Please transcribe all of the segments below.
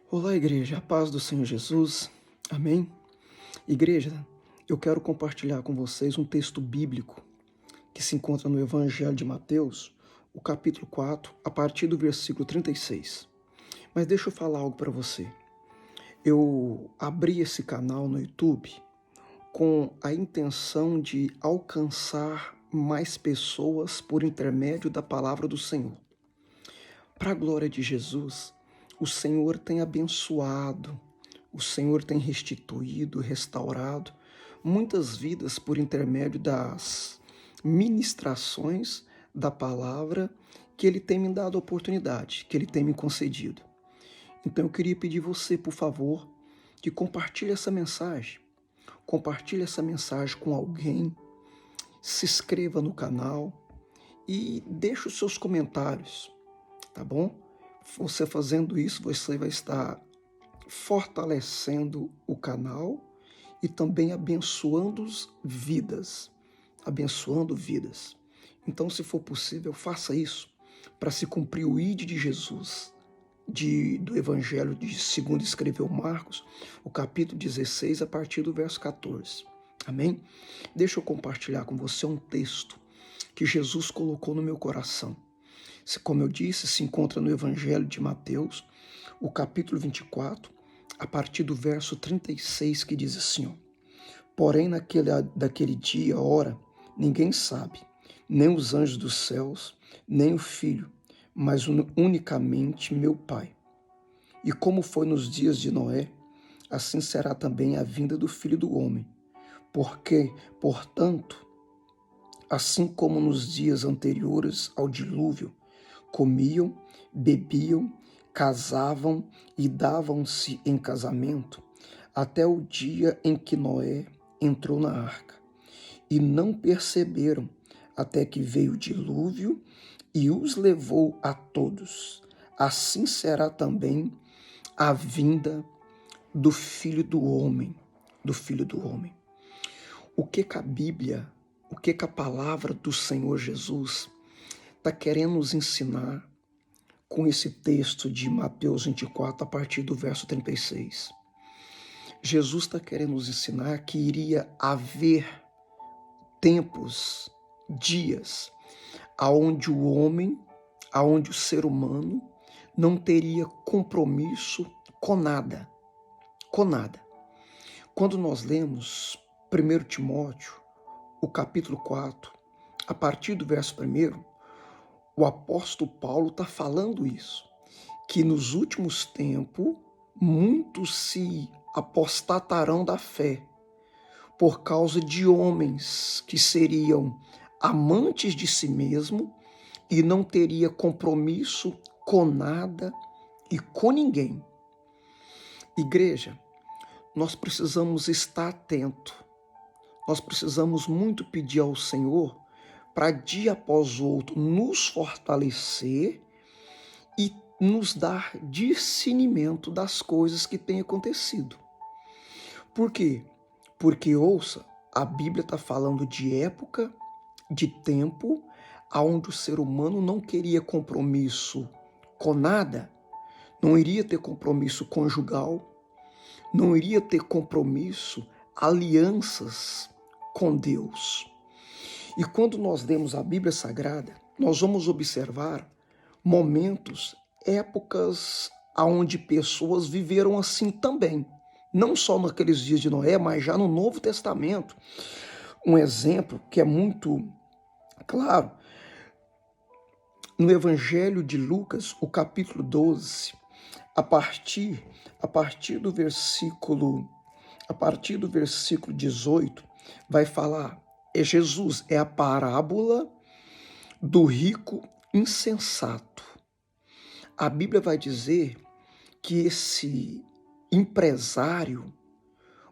Olá, igreja, a paz do Senhor Jesus, amém? Igreja, eu quero compartilhar com vocês um texto bíblico que se encontra no Evangelho de Mateus, o capítulo 4, a partir do versículo 36. Mas deixa eu falar algo para você. Eu abri esse canal no YouTube com a intenção de alcançar mais pessoas por intermédio da palavra do Senhor. Para a glória de Jesus, o Senhor tem abençoado, o Senhor tem restituído, restaurado muitas vidas por intermédio das ministrações da palavra que Ele tem me dado a oportunidade, que Ele tem me concedido. Então eu queria pedir você, por favor, que compartilhe essa mensagem. Compartilhe essa mensagem com alguém, se inscreva no canal e deixe os seus comentários. Tá bom? Você fazendo isso, você vai estar fortalecendo o canal e também abençoando vidas. Abençoando vidas. Então, se for possível, faça isso para se cumprir o ID de Jesus, do Evangelho de segundo escreveu Marcos, o capítulo 16, a partir do verso 14. Amém? Deixa eu compartilhar com você um texto que Jesus colocou no meu coração. Como eu disse, se encontra no Evangelho de Mateus, o capítulo 24, a partir do verso 36, que diz assim, ó: Porém, daquele dia, hora, ninguém sabe, nem os anjos dos céus, nem o Filho, mas unicamente meu Pai. E como foi nos dias de Noé, assim será também a vinda do Filho do Homem. Porque, portanto, assim como nos dias anteriores ao dilúvio, comiam, bebiam, casavam e davam-se em casamento, até o dia em que Noé entrou na arca. E não perceberam até que veio o dilúvio e os levou a todos. Assim será também a vinda do Filho do Homem, do Filho do Homem. O que a Bíblia, o que a palavra do Senhor Jesus está querendo nos ensinar com esse texto de Mateus 24, a partir do verso 36. Jesus está querendo nos ensinar que iria haver tempos, dias, aonde o homem, aonde o ser humano não teria compromisso com nada, com nada. Quando nós lemos 1 Timóteo, o capítulo 4, a partir do verso 1, o apóstolo Paulo está falando isso, que nos últimos tempos muitos se apostatarão da fé por causa de homens que seriam amantes de si mesmo e não teria compromisso com nada e com ninguém. Igreja, nós precisamos estar atento. Nós precisamos muito pedir ao Senhor para dia após outro nos fortalecer e nos dar discernimento das coisas que têm acontecido. Por quê? Porque, ouça, a Bíblia está falando de época, de tempo, onde o ser humano não queria compromisso com nada, não iria ter compromisso conjugal, não iria ter compromisso, alianças com Deus. E quando nós lemos a Bíblia Sagrada, nós vamos observar momentos, épocas onde pessoas viveram assim também. Não só naqueles dias de Noé, mas já no Novo Testamento. Um exemplo que é muito claro, no Evangelho de Lucas, o capítulo 12, a partir do versículo 18, vai falar, Jesus, é a parábola do rico insensato. A Bíblia vai dizer que esse empresário,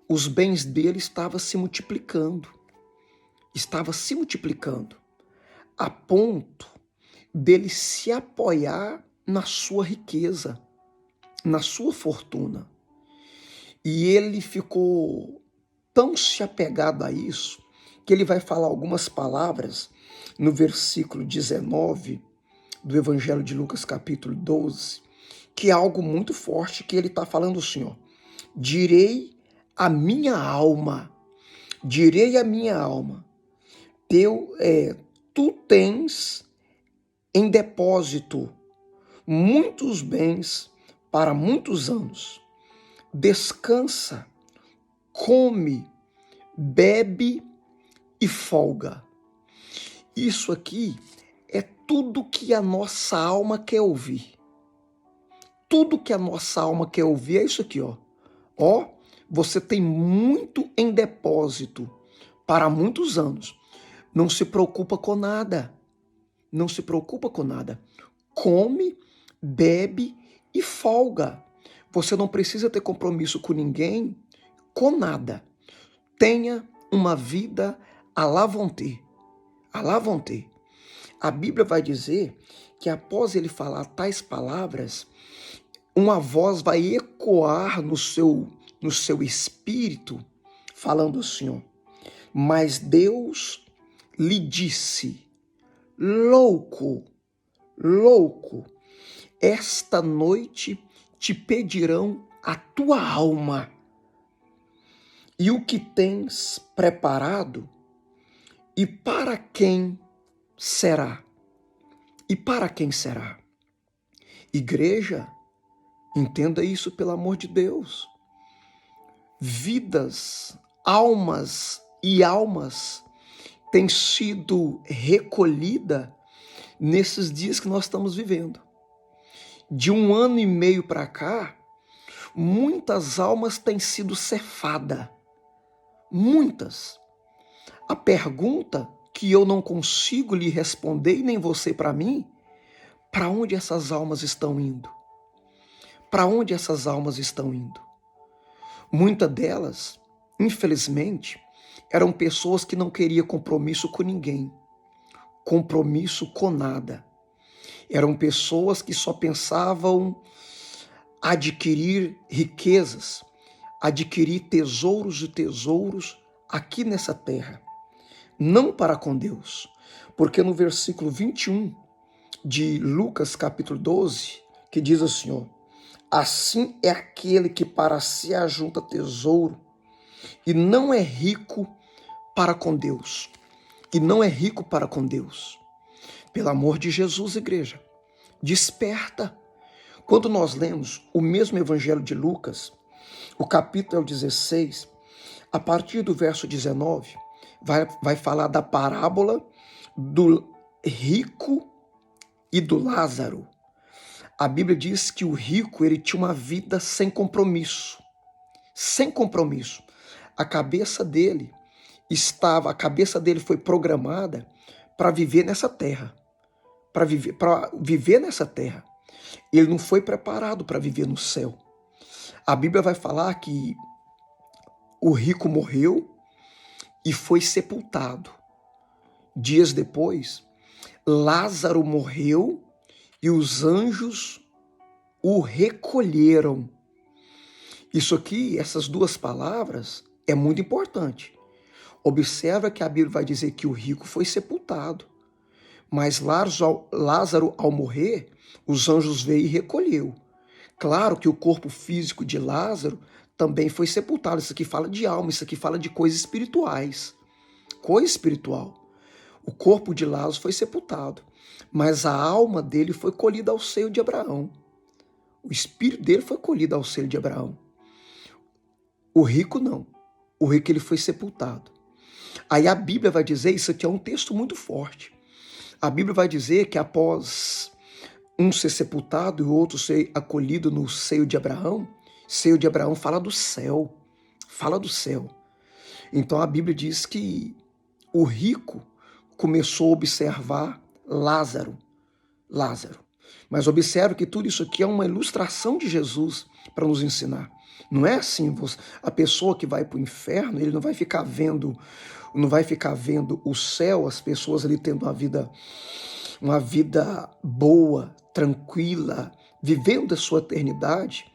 os bens dele estavam se multiplicando, a ponto dele se apoiar na sua riqueza, na sua fortuna. E ele ficou tão se apegado a isso, que ele vai falar algumas palavras no versículo 19 do Evangelho de Lucas, capítulo 12, que é algo muito forte, que ele está falando assim, ó. Direi a minha alma, tu tens em depósito muitos bens para muitos anos. Descansa, come, bebe e folga. Isso aqui é tudo que a nossa alma quer ouvir. Tudo que a nossa alma quer ouvir é isso aqui, ó. Ó, você tem muito em depósito para muitos anos. Não se preocupa com nada. Não se preocupa com nada. Come, bebe e folga. Você não precisa ter compromisso com ninguém, com nada. Tenha uma vida à la vontade. À la vontade. A Bíblia vai dizer que após ele falar tais palavras, uma voz vai ecoar no seu espírito, falando assim, ó, mas Deus lhe disse, louco, esta noite te pedirão a tua alma, e o que tens preparado, e para quem será? E para quem será? Igreja, entenda isso pelo amor de Deus. Vidas, almas têm sido recolhidas nesses dias que nós estamos vivendo. De 1 ano e meio para cá, muitas almas têm sido cefadas. Muitas. A pergunta que eu não consigo lhe responder, e nem você para mim, para onde essas almas estão indo? Para onde essas almas estão indo? Muitas delas, infelizmente, eram pessoas que não queriam compromisso com ninguém, compromisso com nada. Eram pessoas que só pensavam adquirir riquezas, adquirir tesouros e tesouros aqui nessa terra, não para com Deus. Porque no versículo 21 de Lucas capítulo 12, que diz assim, ó, assim é aquele que para si ajunta tesouro e não é rico para com Deus. E não é rico para com Deus. Pelo amor de Jesus, igreja, desperta. Quando nós lemos o mesmo evangelho de Lucas, o capítulo 16, a partir do verso 19, vai falar da parábola do rico e do Lázaro. A Bíblia diz que o rico, ele tinha uma vida sem compromisso. Sem compromisso. A cabeça dele foi programada para viver nessa terra. Para viver nessa terra. Ele não foi preparado para viver no céu. A Bíblia vai falar que o rico morreu e foi sepultado. Dias depois, Lázaro morreu e os anjos o recolheram. Isso aqui, essas duas palavras, é muito importante. Observa que a Bíblia vai dizer que o rico foi sepultado. Mas Lázaro, ao morrer, os anjos veio e recolheu. Claro que o corpo físico de Lázaro também foi sepultado. Isso aqui fala de alma, isso aqui fala de coisas espirituais. Coisa espiritual. O corpo de Lázaro foi sepultado, mas a alma dele foi colhida ao seio de Abraão. O espírito dele foi colhido ao seio de Abraão. O rico não. O rico ele foi sepultado. Aí a Bíblia vai dizer, isso aqui é um texto muito forte. A Bíblia vai dizer que após um ser sepultado e o outro ser acolhido no seio de Abraão fala do céu. Fala do céu. Então a Bíblia diz que o rico começou a observar Lázaro. Mas observe que tudo isso aqui é uma ilustração de Jesus para nos ensinar. Não é assim, a pessoa que vai para o inferno, ele não vai ficar vendo o céu, as pessoas ali tendo uma vida boa, tranquila, vivendo a sua eternidade.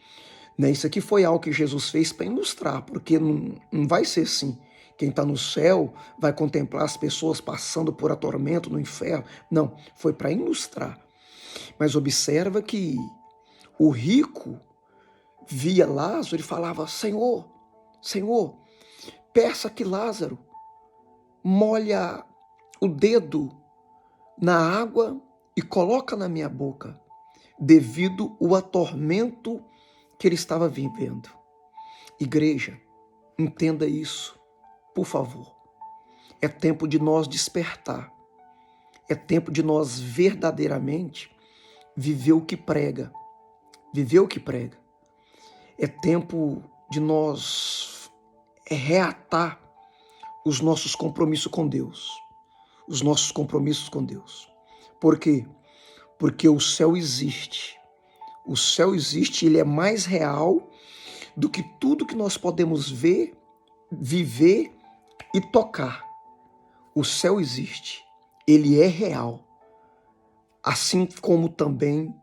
Né? Isso aqui foi algo que Jesus fez para ilustrar, porque não vai ser assim. Quem está no céu vai contemplar as pessoas passando por atormento no inferno. Não, foi para ilustrar. Mas observa que O rico via Lázaro e falava: Senhor, Senhor, peça que Lázaro molha o dedo na água e coloca na minha boca, devido ao atormento que ele estava vivendo. Igreja, entenda isso, por favor. É tempo de nós despertar. É tempo de nós verdadeiramente viver o que prega. Viver o que prega. É tempo de nós reatar os nossos compromissos com Deus. Os nossos compromissos com Deus. Por quê? Porque o céu existe. O céu existe, ele é mais real do que tudo que nós podemos ver, viver e tocar. O céu existe, ele é real. Assim como também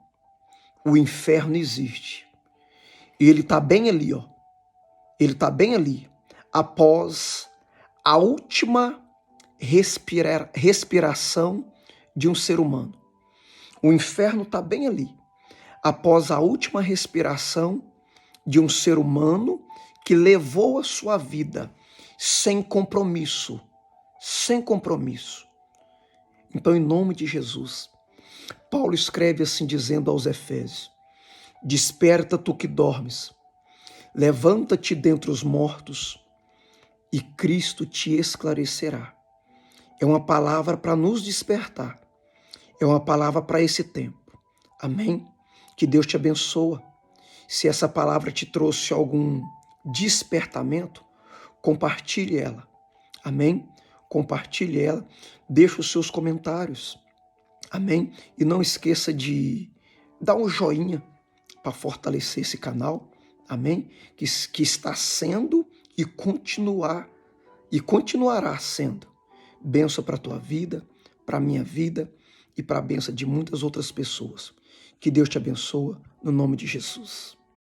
o inferno existe. E ele está bem ali, ó. Ele está bem ali, após a última respiração de um ser humano. O inferno está bem ali, após a última respiração de um ser humano que levou a sua vida sem compromisso. Sem compromisso. Então, em nome de Jesus, Paulo escreve assim, dizendo aos Efésios: desperta tu que dormes, levanta-te dentre os mortos e Cristo te esclarecerá. É uma palavra para nos despertar. É uma palavra para esse tempo. Amém? Que Deus te abençoe. Se essa palavra te trouxe algum despertamento, compartilhe ela. Amém? Compartilhe ela. Deixe os seus comentários. Amém? E não esqueça de dar um joinha para fortalecer esse canal. Amém? Que está sendo e continuará sendo bênção para a tua vida, para a minha vida e para a bênção de muitas outras pessoas. Que Deus te abençoe no nome de Jesus.